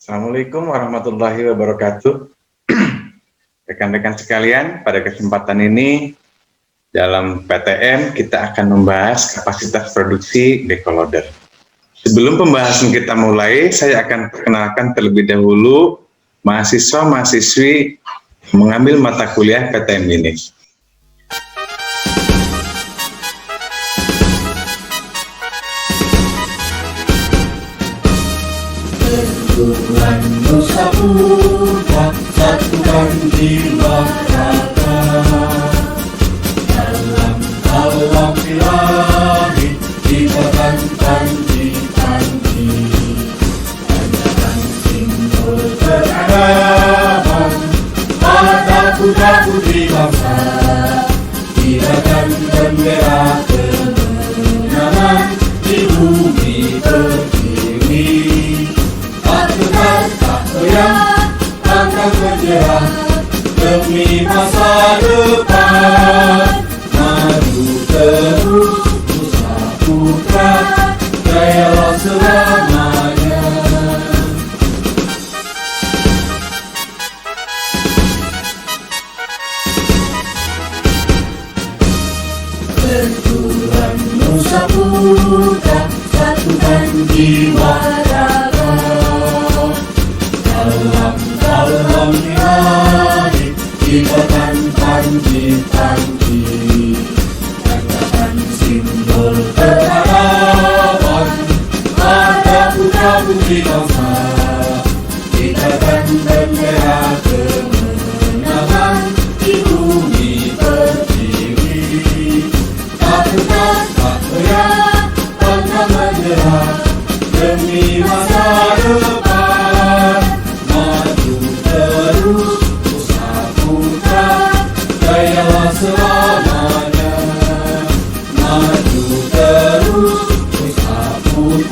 Assalamualaikum warahmatullahi wabarakatuh. Rekan-rekan sekalian, pada kesempatan ini dalam PTM kita akan membahas kapasitas produksi backloader. Sebelum pembahasan kita mulai, saya akan perkenalkan terlebih dahulu mahasiswa-mahasiswi mengambil mata kuliah PTM ini. Tuhan Nusa Putra, satukan jiwa raga. Dalam alam ilahi, ciptakan panji-panji. Tanyakan simbol peradaban, pada putra-putri bangsa. Gerakan bendera kemenangan di bumi pertiwi. Tak goyah, pantang bergerak demi masa depan. Maju terus, Nusa Putra, jayalah selamanya. Benturan Nusa Putra, satukan jiwa raga. Dalam ilahi, ciptakan panji-panji. Tanyakan simbol peradaban, pada putra-putri bangsa. Ciptakan bendera kemenangan di bumi pertiwi. Tak tekan, tak goyah, pantang menyerah demi masa depan.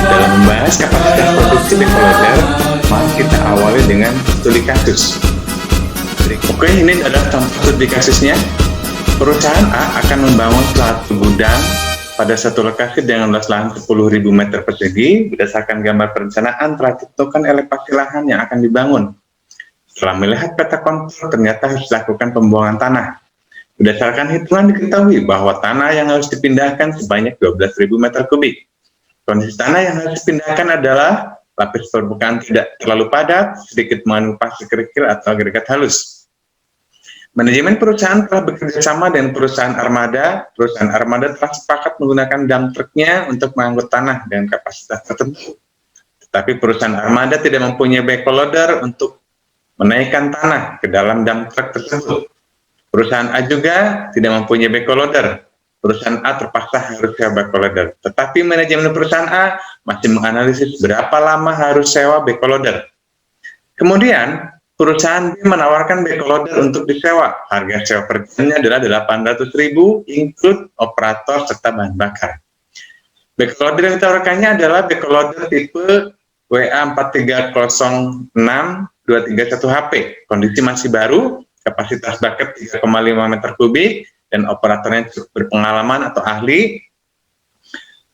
Dalam membahas kapasitas produksi backloader, mari kita awali dengan studi kasus. Oke, ini adalah contoh studi kasusnya. Perusahaan A akan membangun suatu gudang pada satu lokasi dengan luas lahan 10.000 meter persegi. Berdasarkan gambar perencanaan telah ditentukan elevasi lahan yang akan dibangun. Setelah melihat peta kontur, ternyata harus dilakukan pembuangan tanah. Berdasarkan hitungan diketahui bahwa tanah yang harus dipindahkan sebanyak 12.000 meter kubik. Kondisi tanah yang harus dipindahkan adalah lapis permukaan tidak terlalu padat, sedikit mengandung pasir kerikil atau agregat halus. Manajemen perusahaan telah bekerja sama dengan perusahaan armada. Perusahaan armada telah sepakat menggunakan dump truk-nya untuk mengangkut tanah dengan kapasitas tertentu. Tetapi perusahaan armada tidak mempunyai backloader untuk menaikkan tanah ke dalam dump truk tersebut. Perusahaan A juga tidak mempunyai backloader. Perusahaan A terpaksa harus sewa backloader. Tetapi manajemen perusahaan A masih menganalisis berapa lama harus sewa backloader. Kemudian, perusahaan B menawarkan backloader untuk disewa. Harga sewa per jamnya adalah 800.000, include operator serta bahan bakar. Backloader yang ditawarkannya adalah backloader tipe WA4306-231HP. Kondisi masih baru, kapasitas bucket 3,5 meter kubik, dan operatornya cukup berpengalaman atau ahli.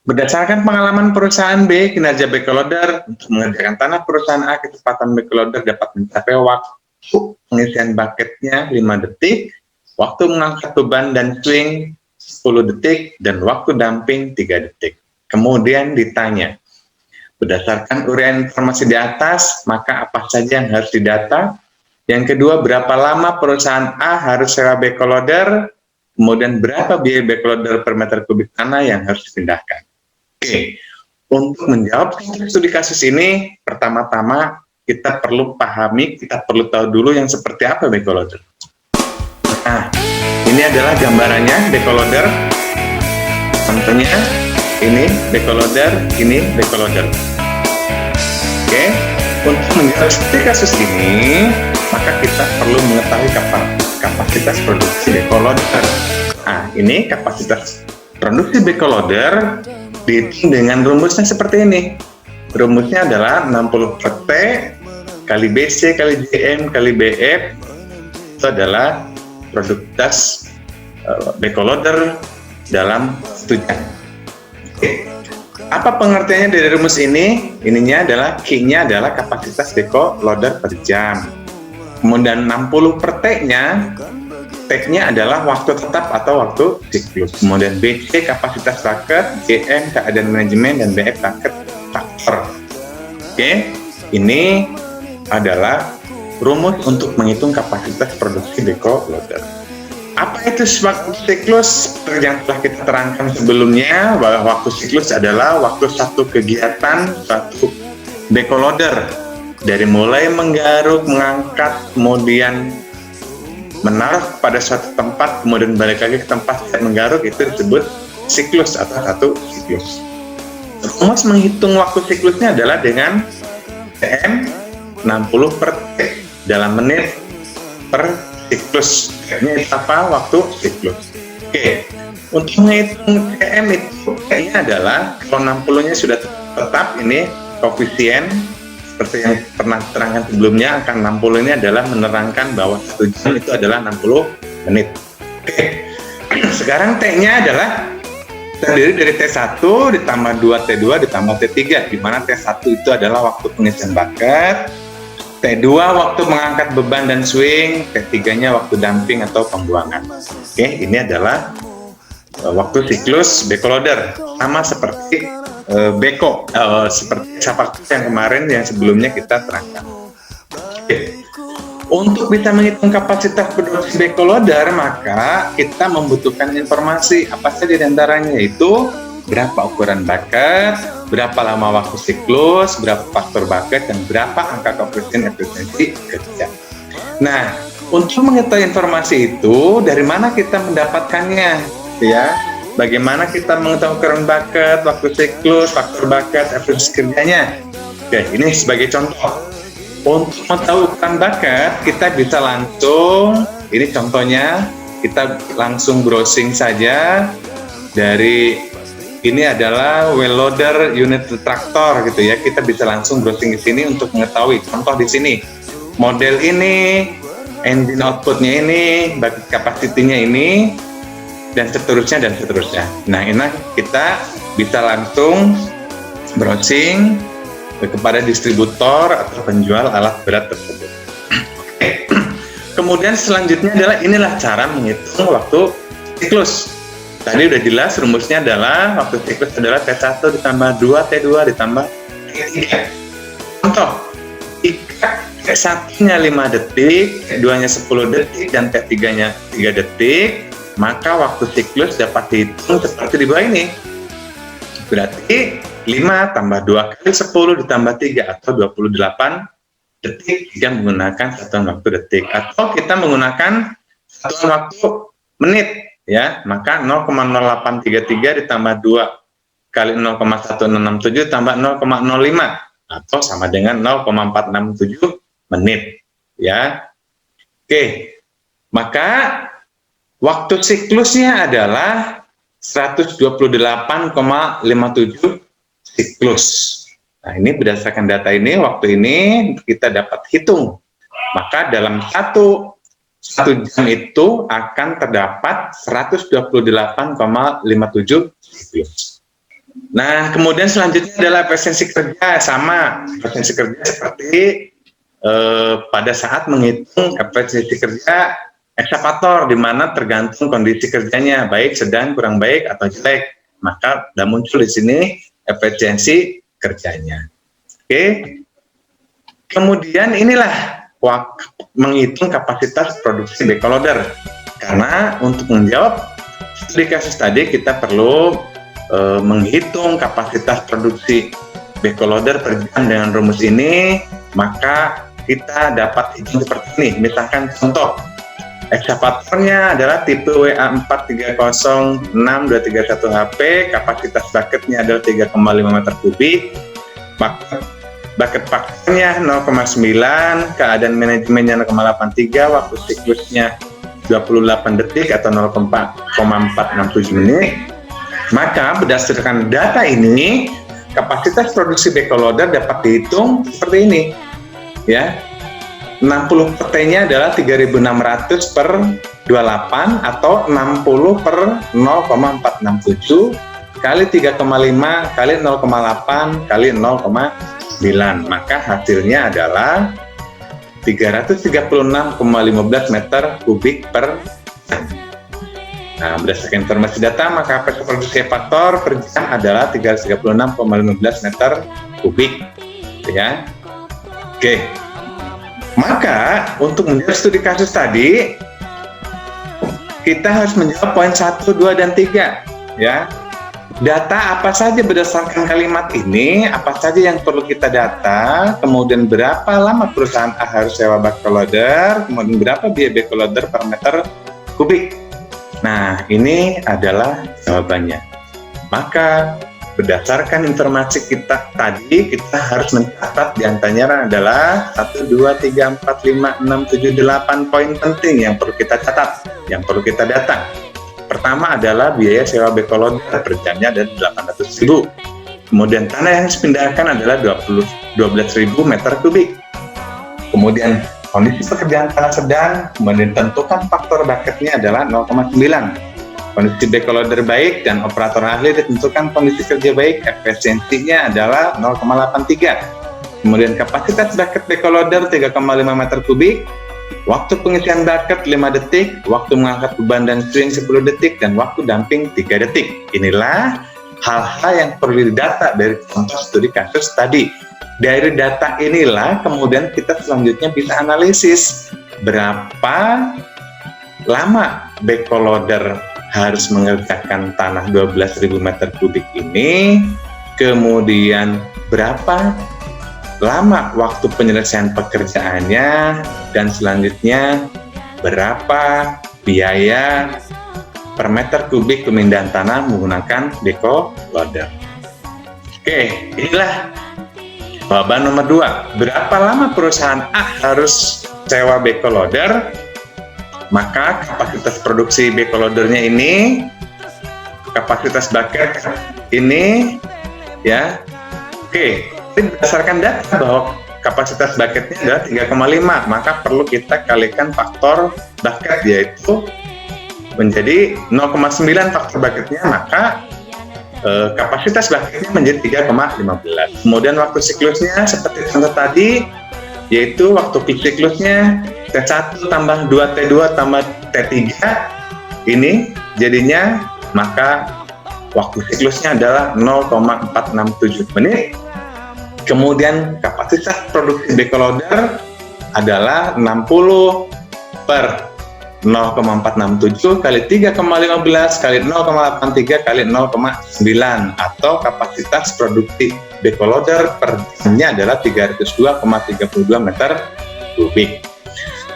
Berdasarkan pengalaman perusahaan B, kinerja backloader untuk mengerjakan tanah perusahaan A, kecepatan backloader dapat mencapai waktu pengisian bucketnya 5 detik, waktu mengangkat beban dan swing 10 detik, dan waktu dumping 3 detik. Kemudian ditanya, berdasarkan uraian informasi di atas, maka apa saja yang harus didata? Yang kedua, berapa lama perusahaan A harus sewa backloader? Kemudian berapa biaya backloader per meter kubik tanah yang harus dipindahkan? Oke, untuk menjawab studi kasus ini, pertama-tama kita perlu pahami, kita perlu tahu dulu yang seperti apa backloader. Nah, ini adalah gambarannya backloader. Contohnya, ini backloader, ini backloader. Oke, untuk menjawab studi kasus ini, maka kita perlu mengetahui kapasitas produksi backloader. Nah, ini kapasitas produksi backloader dihitung dengan rumusnya seperti ini. Rumusnya adalah 60 per T kali BC kali JM kali BF. Itu adalah produktivitas backloader dalam studi. Apa pengertiannya dari rumus ini? Ininya adalah Q-nya adalah kapasitas beko loader per jam. Kemudian 60 per T-nya, T-nya adalah waktu tetap atau waktu siklus. Kemudian BC kapasitas bucket, GM keadaan manajemen, dan BF bucket faktor. Oke, ini adalah rumus untuk menghitung kapasitas produksi beko loader. Apa itu waktu siklus? Yang telah kita terangkan sebelumnya, bahwa waktu siklus adalah waktu satu kegiatan satu beko loader, dari mulai menggaruk, mengangkat, kemudian menaruh pada suatu tempat, kemudian balik lagi ke tempat menggaruk, itu disebut siklus atau satu siklus. Rumus menghitung waktu siklusnya adalah dengan TM 60 per T dalam menit per siklus. Ini apa? Waktu siklus. Oke. Untuk menghitung TM itu kayaknya adalah kalau 60-nya sudah tetap, ini koefisien seperti yang pernah terangkan sebelumnya, angka 60 ini adalah menerangkan bahwa 1 jam itu adalah 60 menit. Oke. Sekarang T-nya adalah terdiri dari T1 ditambah 2T2 ditambah T3, di mana T1 itu adalah waktu pengisian bucket, T2 waktu mengangkat beban dan swing, T3-nya waktu dumping atau pembuangan. Oke, ini adalah waktu siklus beko loader, sama seperti beko, seperti faktor yang kemarin yang sebelumnya kita terangkan. Oke. Untuk bisa menghitung kapasitas produksi beko loader, maka kita membutuhkan informasi apa saja di antaranya, yaitu berapa ukuran bucket, berapa lama waktu siklus, berapa faktor bucket, dan berapa angka koefisien efisiensi kerja. Nah, untuk mengetahui informasi itu, dari mana kita mendapatkannya, ya? Bagaimana kita mengetahui ukuran bucket, waktu siklus, faktor bucket, efisiensi kerjanya? Oke, ini sebagai contoh. Untuk mengetahui ukuran bucket, kita bisa langsung, ini contohnya, kita langsung browsing saja dari ini adalah well loader unit traktor gitu ya. Kita bisa langsung browsing di sini untuk mengetahui. Contoh di sini, model ini, engine outputnya ini, bucket capacity-nya ini, dan seterusnya dan seterusnya. Nah, ini kita bisa langsung browsing kepada distributor atau penjual alat berat tersebut. Oke. Kemudian selanjutnya adalah inilah cara menghitung waktu siklus. Tadi udah jelas rumusnya adalah waktu siklus adalah T1 ditambah 2 T2 ditambah T3. Contoh, jika T1-nya 5 detik, T2-nya 10 detik, dan T3-nya 3 detik, maka waktu siklus dapat dihitung seperti di bawah ini. Berarti 5 tambah 2 kali 10 ditambah 3 atau 28 detik jika menggunakan satuan waktu detik. Atau kita menggunakan satuan waktu menit, ya, maka 0,0833 ditambah 2 kali 0,1667 tambah 0,05 atau sama dengan 0,467 menit, ya. Oke, maka waktu siklusnya adalah 128,57 siklus. Nah, ini berdasarkan data ini, waktu ini kita dapat hitung. Maka dalam satu jam itu akan terdapat 128,57 siklus. Nah, kemudian selanjutnya adalah efisiensi kerja. Sama, efisiensi kerja seperti pada saat menghitung efisiensi kerja ekskavator, di mana tergantung kondisi kerjanya, baik, sedang, kurang baik, atau jelek. Maka sudah muncul di sini efisiensi kerjanya. Oke. Kemudian inilah menghitung kapasitas produksi beko loader. Karena untuk menjawab studi kasus tadi kita perlu menghitung kapasitas produksi beko loader per jam dengan rumus ini, maka kita dapat hitung seperti ini. Misalkan contoh, ekskavatornya adalah tipe WA4306231 HP, kapasitas bucketnya adalah 3,5 meter kubik, maka bucket faktornya 0,9, keadaan manajemennya 0,83, waktu siklusnya 28 detik atau 0,467 menit. Maka berdasarkan data ini, kapasitas produksi beko loader dapat dihitung seperti ini, ya. 60 per T-nya adalah 3.600 per 28 atau 60 per 0,467 kali 3,5 kali 0,8 kali 0,9. Maka hasilnya adalah 336,15 meter kubik per jam. Nah, berdasarkan informasi data, maka pressure produksi faktor per jam adalah 336,15 meter kubik, ya. Oke. Maka untuk menjawab studi kasus tadi, kita harus menjawab poin 1, 2, dan 3, ya. Data apa saja berdasarkan kalimat ini, apa saja yang perlu kita data, kemudian berapa lama perusahaan A harus sewa backloader, kemudian berapa biaya backloader per meter kubik. Nah, ini adalah jawabannya. Maka berdasarkan informasi kita tadi, kita harus mencatat diantaranya adalah 1, 2, 3, 4, 5, 6, 7, 8 poin penting yang perlu kita catat, yang perlu kita data. Pertama adalah biaya sewa backloader per jamnya ada 800.000. Kemudian tanah yang harus dipindahkan adalah 12.000 meter kubik. Kemudian kondisi pekerjaan tanah sedang, kemudian tentukan faktor bucketnya adalah 0,9. Kondisi backloader baik dan operator ahli ditentukan kondisi kerja baik, efisiensinya adalah 0,83. Kemudian kapasitas bucket backloader 3,5 meter kubik. Waktu pengisian bucket 5 detik, waktu mengangkat beban dan swing 10 detik, dan waktu dumping 3 detik. Inilah hal-hal yang perlu didata dari contoh studi kasus tadi. Dari data inilah kemudian kita selanjutnya bisa analisis berapa lama backloader harus mengerjakan tanah 12.000 meter kubik ini, kemudian berapa lama waktu penyelesaian pekerjaannya, dan selanjutnya berapa biaya per meter kubik pemindahan tanah menggunakan backloader. Oke, inilah jawaban nomor 2. Berapa lama perusahaan A harus sewa backloader? Maka kapasitas produksi backloadernya ini, kapasitas bucket ini, ya. Oke, berdasarkan data bahwa kapasitas bucketnya adalah 3,5, maka perlu kita kalikan faktor bucket, yaitu menjadi 0,9 faktor bucketnya, maka kapasitas bucketnya menjadi 3,15. Kemudian waktu siklusnya seperti contoh tadi, yaitu waktu peak siklusnya T1 tambah 2T2 tambah T3, ini jadinya, maka waktu siklusnya adalah 0,467 menit. Kemudian kapasitas produksi backloader adalah 60 per 0,467 kali 3,15 kali 0,83 kali 0,9, atau kapasitas produksi backloader per jamnya adalah 302,32 meter kubik.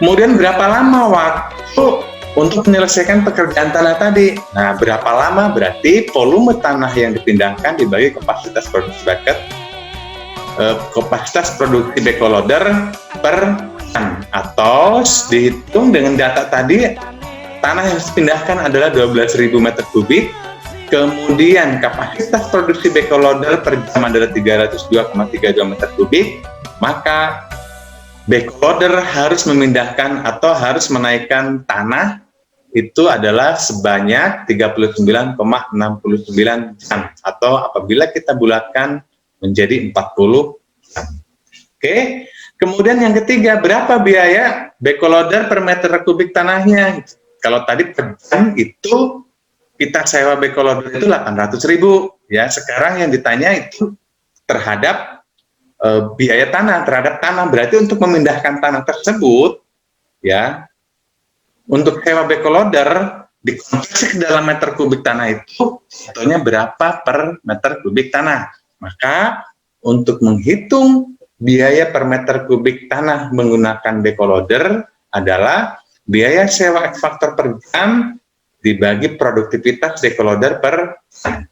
Kemudian berapa lama waktu untuk menyelesaikan pekerjaan tanah tadi? Nah, berapa lama berarti volume tanah yang dipindahkan dibagi kapasitas produksi bucket, kapasitas produksi backloader per jam, atau dihitung dengan data tadi, tanah yang dipindahkan adalah 12.000 meter kubik, kemudian kapasitas produksi backloader per jam adalah 302,32 meter kubik, maka backloader harus memindahkan atau harus menaikkan tanah itu adalah sebanyak 39,69 jam, atau apabila kita bulatkan menjadi 40 jam. Oke. Kemudian yang ketiga, berapa biaya backloader per meter kubik tanahnya? Kalau tadi per jam itu kita sewa backloader itu 800.000, ya. Sekarang yang ditanya itu terhadap biaya tanah, terhadap tanah. Berarti untuk memindahkan tanah tersebut, ya, untuk sewa backloader dikonversi ke dalam meter kubik tanah itu contohnya berapa per meter kubik tanah. Maka untuk menghitung biaya per meter kubik tanah menggunakan backloader adalah biaya sewa X faktor per jam dibagi produktivitas backloader per jam.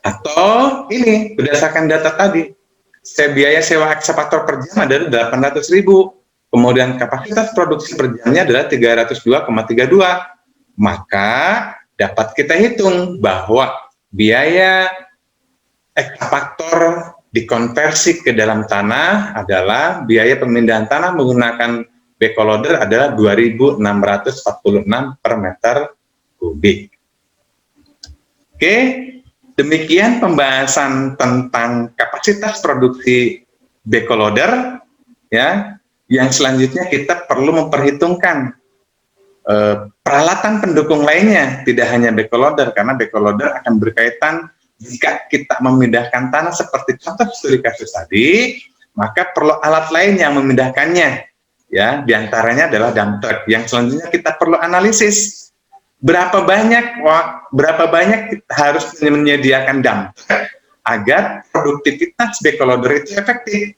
Atau ini berdasarkan data tadi, biaya sewa X faktor per jam adalah 800.000, kemudian kapasitas produksi per jamnya adalah 302,32, maka dapat kita hitung bahwa biaya X faktor dikonversi ke dalam tanah adalah biaya pemindahan tanah menggunakan backloader adalah 2.646 per meter kubik. Oke, Demikian pembahasan tentang kapasitas produksi backloader, ya. Yang selanjutnya kita perlu memperhitungkan peralatan pendukung lainnya, tidak hanya backloader, karena backloader akan berkaitan jika kita memindahkan tanah seperti contoh studi kasus tadi, maka perlu alat lain yang memindahkannya, ya. Diantaranya adalah dump truck. Yang selanjutnya kita perlu analisis berapa banyak kita harus menyediakan dump truck agar produktivitas backloader itu efektif.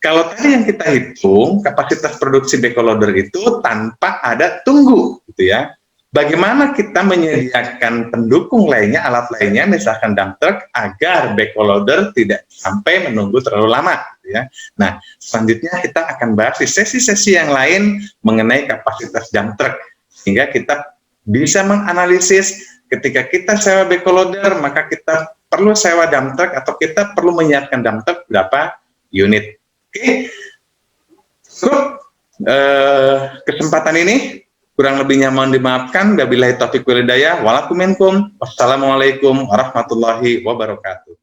Kalau tadi yang kita hitung kapasitas produksi backloader itu tanpa ada tunggu, gitu ya. Bagaimana kita menyediakan pendukung lainnya, alat lainnya, misalkan dump truck, agar backloader tidak sampai menunggu terlalu lama, gitu ya. Nah, selanjutnya kita akan bahas di sesi-sesi yang lain mengenai kapasitas dump truck, sehingga kita bisa menganalisis ketika kita sewa backloader, maka kita perlu sewa dump truck atau kita perlu menyiapkan dump truck berapa unit. Oke, cukup kesempatan ini, kurang lebihnya mohon dimaafkan. Wabillahi taufiq wal hidayah. Walakum minkum. Wassalamualaikum warahmatullahi wabarakatuh.